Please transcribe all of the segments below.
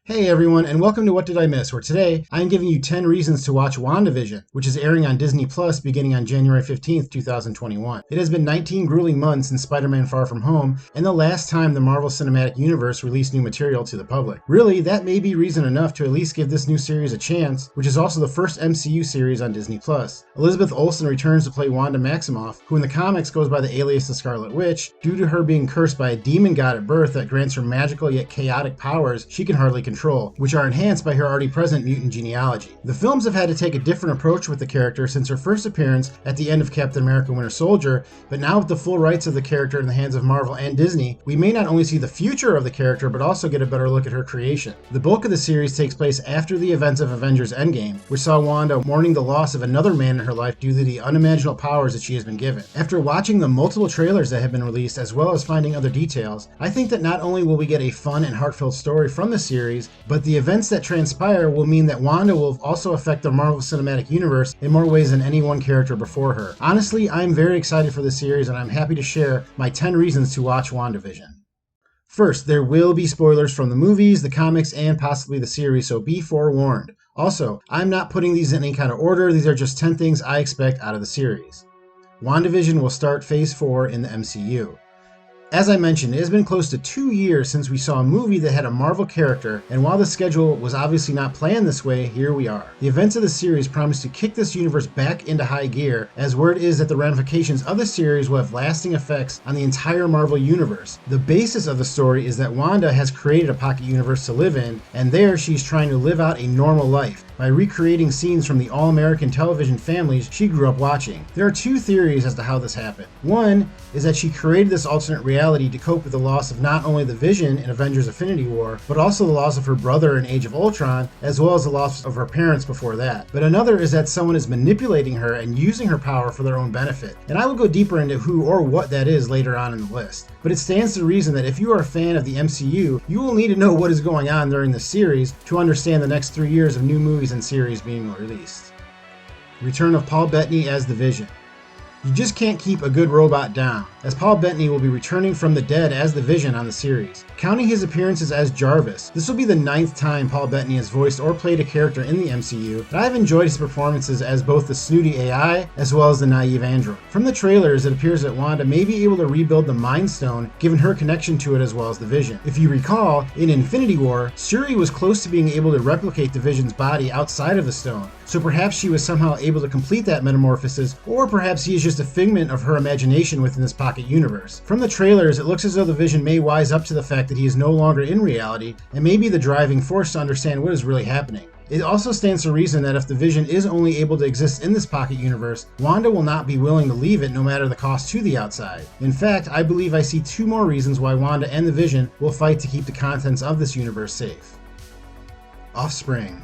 Hey everyone, and welcome to What Did I Miss, where today I'm giving you 10 reasons to watch WandaVision, which is airing on Disney Plus beginning on January 15th, 2021. It has been 19 grueling months since Spiderman Far From Home, and the last time the Marvel Cinematic Universe released new material to the public. Really, that may be reason enough to at least give this new series a chance, which is also the first MCU series on Disney Plus. Elizabeth Olsen returns to play Wanda Maximoff, who in the comics goes by the alias the Scarlet Witch, due to her being cursed by a demon god at birth that grants her magical yet chaotic powers she can hardly control, which are enhanced by her already present mutant genealogy. The films have had to take a different approach with the character since her first appearance at the end of Captain America Winter Soldier, but now with the full rights of the character in the hands of Marvel and Disney, we may not only see the future of the character, but also get a better look at her creation. The bulk of the series takes place after the events of Avengers Endgame, which saw Wanda mourning the loss of another man in her life due to the unimaginable powers that she has been given. After watching the multiple trailers that have been released, as well as finding other details, I think that not only will we get a fun and heartfelt story from the series, but the events that transpire will mean that Wanda will also affect the Marvel Cinematic Universe in more ways than any one character before her. Honestly, I'm very excited for this series, and I'm happy to share my 10 reasons to watch WandaVision. First, there will be spoilers from the movies, the comics, and possibly the series, so be forewarned. Also, I'm not putting these in any kind of order, these are just 10 things I expect out of the series. WandaVision will start Phase 4 in the MCU. As I mentioned, it has been close to 2 years since we saw a movie that had a Marvel character, and while the schedule was obviously not planned this way, here we are. The events of the series promise to kick this universe back into high gear, as word is that the ramifications of the series will have lasting effects on the entire Marvel universe. The basis of the story is that Wanda has created a pocket universe to live in, and there she's trying to live out a normal life by recreating scenes from the all-American television families she grew up watching. There are two theories as to how this happened. One is that she created this alternate reality to cope with the loss of not only the Vision in Avengers Infinity War, but also the loss of her brother in Age of Ultron, as well as the loss of her parents before that. But another is that someone is manipulating her and using her power for their own benefit. And I will go deeper into who or what that is later on in the list. But it stands to reason that if you are a fan of the MCU, you will need to know what is going on during the series to understand the next 3 years of new movies and series being released. Return of Paul Bettany as the Vision. You just can't keep a good robot down, as Paul Bettany will be returning from the dead as the Vision on the series. Counting his appearances as Jarvis, this will be the 9th time Paul Bettany has voiced or played a character in the MCU, but I've enjoyed his performances as both the snooty AI as well as the naive android. From the trailers, it appears that Wanda may be able to rebuild the Mind Stone given her connection to it as well as the Vision. If you recall, in Infinity War, Shuri was close to being able to replicate the Vision's body outside of the stone, so perhaps she was somehow able to complete that metamorphosis, or perhaps he is just a figment of her imagination within this pocket universe. From the trailers, it looks as though the Vision may wise up to the fact that he is no longer in reality, and may be the driving force to understand what is really happening. It also stands to reason that if the Vision is only able to exist in this pocket universe, Wanda will not be willing to leave it no matter the cost to the outside. In fact, I believe I see 2 more reasons why Wanda and the Vision will fight to keep the contents of this universe safe. Offspring.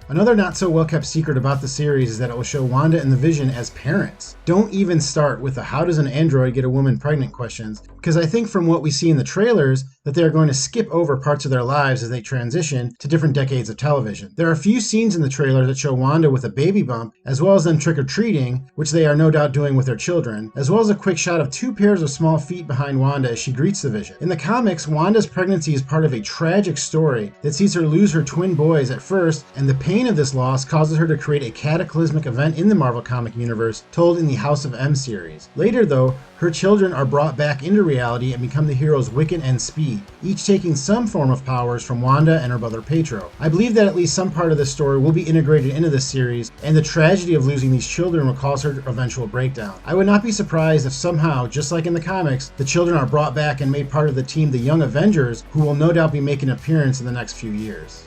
Another not so well kept secret about the series is that it will show Wanda and the Vision as parents. Don't even start with the how does an android get a woman pregnant questions, because I think from what we see in the trailers that they are going to skip over parts of their lives as they transition to different decades of television. There are a few scenes in the trailer that show Wanda with a baby bump, as well as them trick-or-treating, which they are no doubt doing with their children, as well as a quick shot of 2 pairs of small feet behind Wanda as she greets the Vision. In the comics, Wanda's pregnancy is part of a tragic story that sees her lose her twin boys at first, and the pain of this loss causes her to create a cataclysmic event in the Marvel comic universe told in the House of M series. Later though, her children are brought back into reality and become the heroes Wiccan and Speed, each taking some form of powers from Wanda and her brother Pietro. I believe that at least some part of this story will be integrated into this series, and the tragedy of losing these children will cause her eventual breakdown. I would not be surprised if somehow, just like in the comics, the children are brought back and made part of the team, the Young Avengers, who will no doubt be making an appearance in the next few years.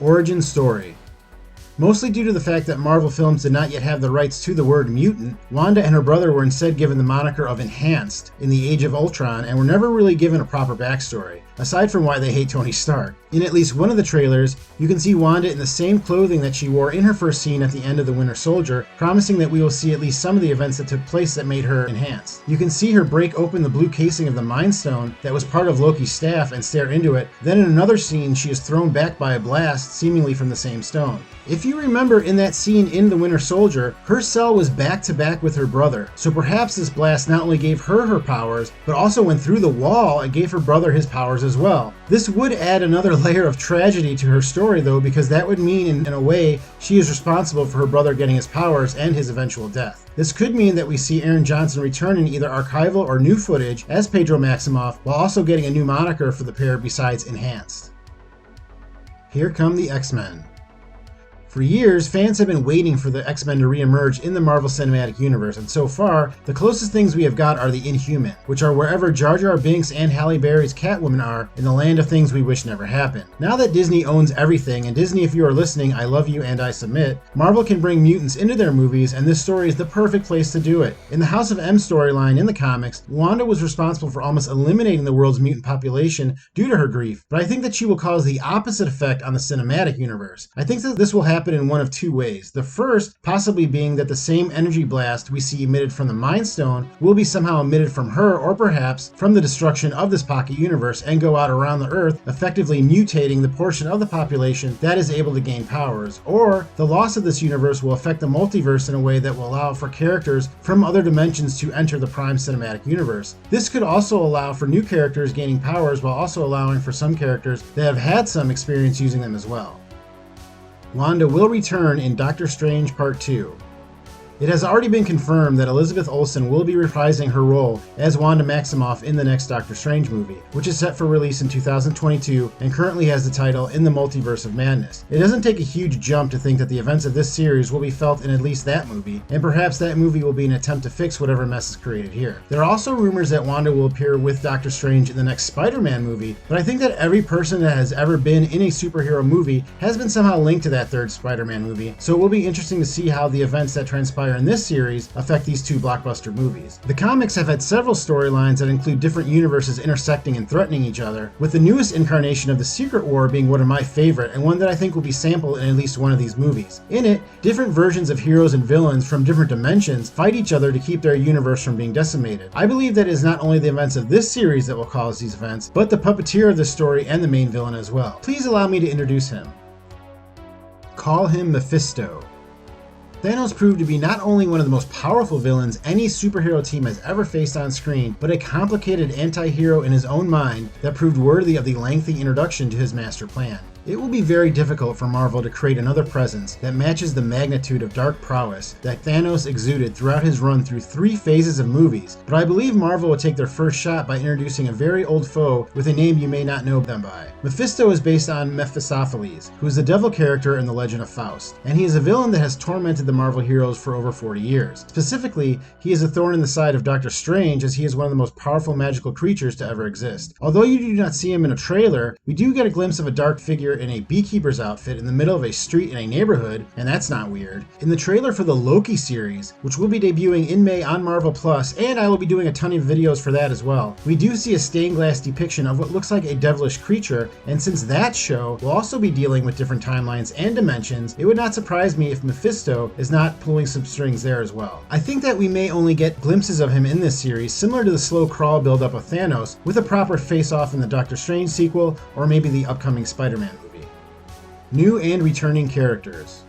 Origin story. Mostly due to the fact that Marvel films did not yet have the rights to the word mutant, Wanda and her brother were instead given the moniker of Enhanced in the Age of Ultron and were never really given a proper backstory, aside from why they hate Tony Stark. In at least one of the trailers, you can see Wanda in the same clothing that she wore in her first scene at the end of The Winter Soldier, promising that we will see at least some of the events that took place that made her enhanced. You can see her break open the blue casing of the Mind Stone that was part of Loki's staff and stare into it. Then in another scene, she is thrown back by a blast, seemingly from the same stone. If you remember in that scene in The Winter Soldier, her cell was back to back with her brother, so perhaps this blast not only gave her her powers, but also went through the wall and gave her brother his powers as well. This would add another layer of tragedy to her story though, because that would mean in a way she is responsible for her brother getting his powers and his eventual death. This could mean that we see Aaron Johnson return in either archival or new footage as Pedro Maximoff, while also getting a new moniker for the pair besides Enhanced. Here come the X-Men. For years, fans have been waiting for the X-Men to re-emerge in the Marvel Cinematic Universe, and so far, the closest things we have got are the Inhuman, which are wherever Jar Jar Binks and Halle Berry's Catwoman are in the land of things we wish never happened. Now that Disney owns everything, and Disney, if you are listening, I love you and I submit, Marvel can bring mutants into their movies, and this story is the perfect place to do it. In the House of M storyline in the comics, Wanda was responsible for almost eliminating the world's mutant population due to her grief, but I think that she will cause the opposite effect on the cinematic universe. I think that this will happen in one of two ways. The first possibly being that the same energy blast we see emitted from the Mind Stone will be somehow emitted from her, or perhaps from the destruction of this pocket universe, and go out around the Earth, effectively mutating the portion of the population that is able to gain powers. Or the loss of this universe will affect the multiverse in a way that will allow for characters from other dimensions to enter the Prime Cinematic Universe. This could also allow for new characters gaining powers, while also allowing for some characters that have had some experience using them as well. Wanda will return in Doctor Strange Part 2. It has already been confirmed that Elizabeth Olsen will be reprising her role as Wanda Maximoff in the next Doctor Strange movie, which is set for release in 2022 and currently has the title In the Multiverse of Madness. It doesn't take a huge jump to think that the events of this series will be felt in at least that movie, and perhaps that movie will be an attempt to fix whatever mess is created here. There are also rumors that Wanda will appear with Doctor Strange in the next Spider-Man movie, but I think that every person that has ever been in a superhero movie has been somehow linked to that third Spider-Man movie, so it will be interesting to see how the events that transpire in this series affect these two blockbuster movies. The comics have had several storylines that include different universes intersecting and threatening each other, with the newest incarnation of the Secret War being one of my favorite, and one that I think will be sampled in at least one of these movies. In it, different versions of heroes and villains from different dimensions fight each other to keep their universe from being decimated. I believe that it is not only the events of this series that will cause these events, but the puppeteer of the story and the main villain as well. Please allow me to introduce him. Call him Mephisto. Thanos proved to be not only one of the most powerful villains any superhero team has ever faced on screen, but a complicated anti-hero in his own mind that proved worthy of the lengthy introduction to his master plan. It will be very difficult for Marvel to create another presence that matches the magnitude of dark prowess that Thanos exuded throughout his run through 3 phases of movies, but I believe Marvel will take their first shot by introducing a very old foe with a name you may not know them by. Mephisto is based on Mephistopheles, who is the devil character in The Legend of Faust, and he is a villain that has tormented the Marvel heroes for over 40 years. Specifically, he is a thorn in the side of Doctor Strange, as he is one of the most powerful magical creatures to ever exist. Although you do not see him in a trailer, we do get a glimpse of a dark figure in a beekeeper's outfit in the middle of a street in a neighborhood, and that's not weird. In the trailer for the Loki series, which will be debuting in May on Marvel Plus, and I will be doing a ton of videos for that as well, we do see a stained glass depiction of what looks like a devilish creature, and since that show will also be dealing with different timelines and dimensions, it would not surprise me if Mephisto is not pulling some strings there as well. I think that we may only get glimpses of him in this series, similar to the slow crawl build-up of Thanos, with a proper face-off in the Doctor Strange sequel, or maybe the upcoming Spider-Man movie. New and returning characters.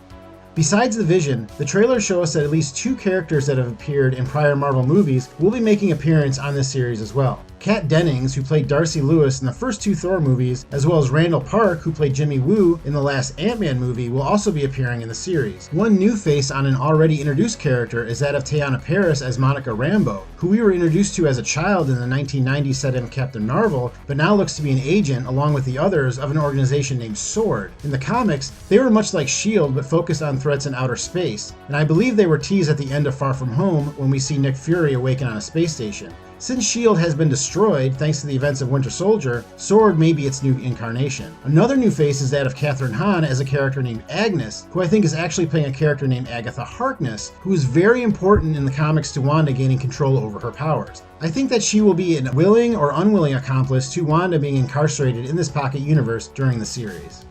Besides the Vision, the trailers show us that at least 2 characters that have appeared in prior Marvel movies will be making appearance on this series as well. Kat Dennings, who played Darcy Lewis in the first 2 Thor movies, as well as Randall Park, who played Jimmy Woo in the last Ant-Man movie, will also be appearing in the series. One new face on an already introduced character is that of Teyonah Parris as Monica Rambeau, who we were introduced to as a child in the 1990s set in Captain Marvel, but now looks to be an agent along with the others of an organization named SWORD. In the comics, they were much like S.H.I.E.L.D. but focused on threats in outer space, and I believe they were teased at the end of Far From Home when we see Nick Fury awaken on a space station. Since S.H.I.E.L.D. has been destroyed thanks to the events of Winter Soldier, SWORD may be its new incarnation. Another new face is that of Kathryn Hahn as a character named Agnes, who I think is actually playing a character named Agatha Harkness, who is very important in the comics to Wanda gaining control over her powers. I think that she will be an willing or unwilling accomplice to Wanda being incarcerated in this pocket universe during the series.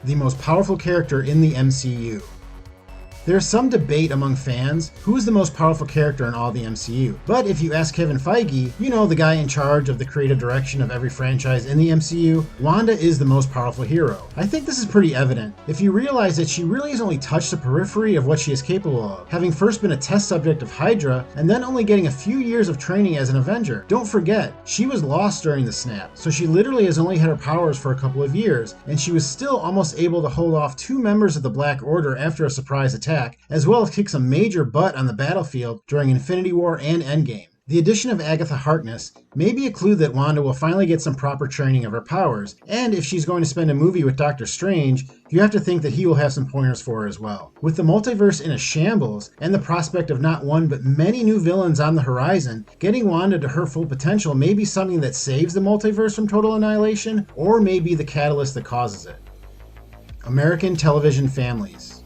The most powerful character in the MCU. There's some debate among fans who is the most powerful character in all the MCU, but if you ask Kevin Feige, you know, the guy in charge of the creative direction of every franchise in the MCU, Wanda is the most powerful hero. I think this is pretty evident if you realize that she really has only touched the periphery of what she is capable of, having first been a test subject of Hydra and then only getting a few years of training as an Avenger. Don't forget, she was lost during the snap, so she literally has only had her powers for a couple of years, and she was still almost able to hold off 2 members of the Black Order after a surprise attack, as well as kick some major butt on the battlefield during Infinity War and Endgame. The addition of Agatha Harkness may be a clue that Wanda will finally get some proper training of her powers, and if she's going to spend a movie with Doctor Strange, you have to think that he will have some pointers for her as well. With the multiverse in a shambles, and the prospect of not one but many new villains on the horizon, getting Wanda to her full potential may be something that saves the multiverse from total annihilation, or may be the catalyst that causes it. American television families.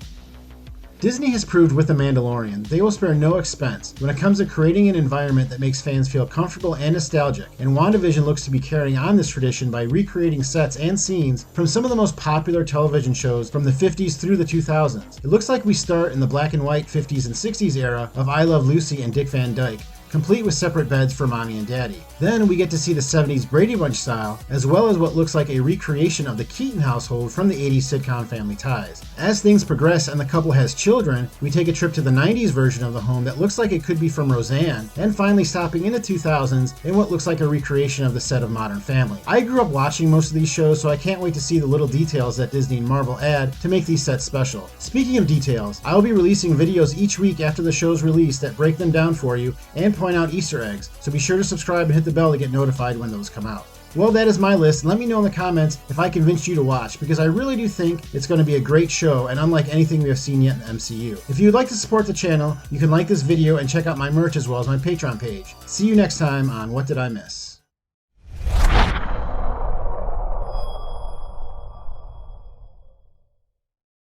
Disney has proved with The Mandalorian they will spare no expense when it comes to creating an environment that makes fans feel comfortable and nostalgic, and WandaVision looks to be carrying on this tradition by recreating sets and scenes from some of the most popular television shows from the 50s through the 2000s. It looks like we start in the black and white 50s and 60s era of I Love Lucy and Dick Van Dyke, complete with separate beds for mommy and daddy. Then we get to see the 70s Brady Bunch style, as well as what looks like a recreation of the Keaton household from the 80s sitcom Family Ties. As things progress and the couple has children, we take a trip to the 90s version of the home that looks like it could be from Roseanne, and finally stopping in the 2000s in what looks like a recreation of the set of Modern Family. I grew up watching most of these shows, so I can't wait to see the little details that Disney and Marvel add to make these sets special. Speaking of details, I will be releasing videos each week after the show's release that break them down for you and point out Easter eggs, so be sure to subscribe and hit the bell to get notified when those come out. Well, that is my list. Let me know in the comments if I convinced you to watch, because I really do think it's going to be a great show and unlike anything we have seen yet in the MCU. If you would like to support the channel, you can like this video and check out my merch as well as my Patreon page. See you next time on What Did I Miss?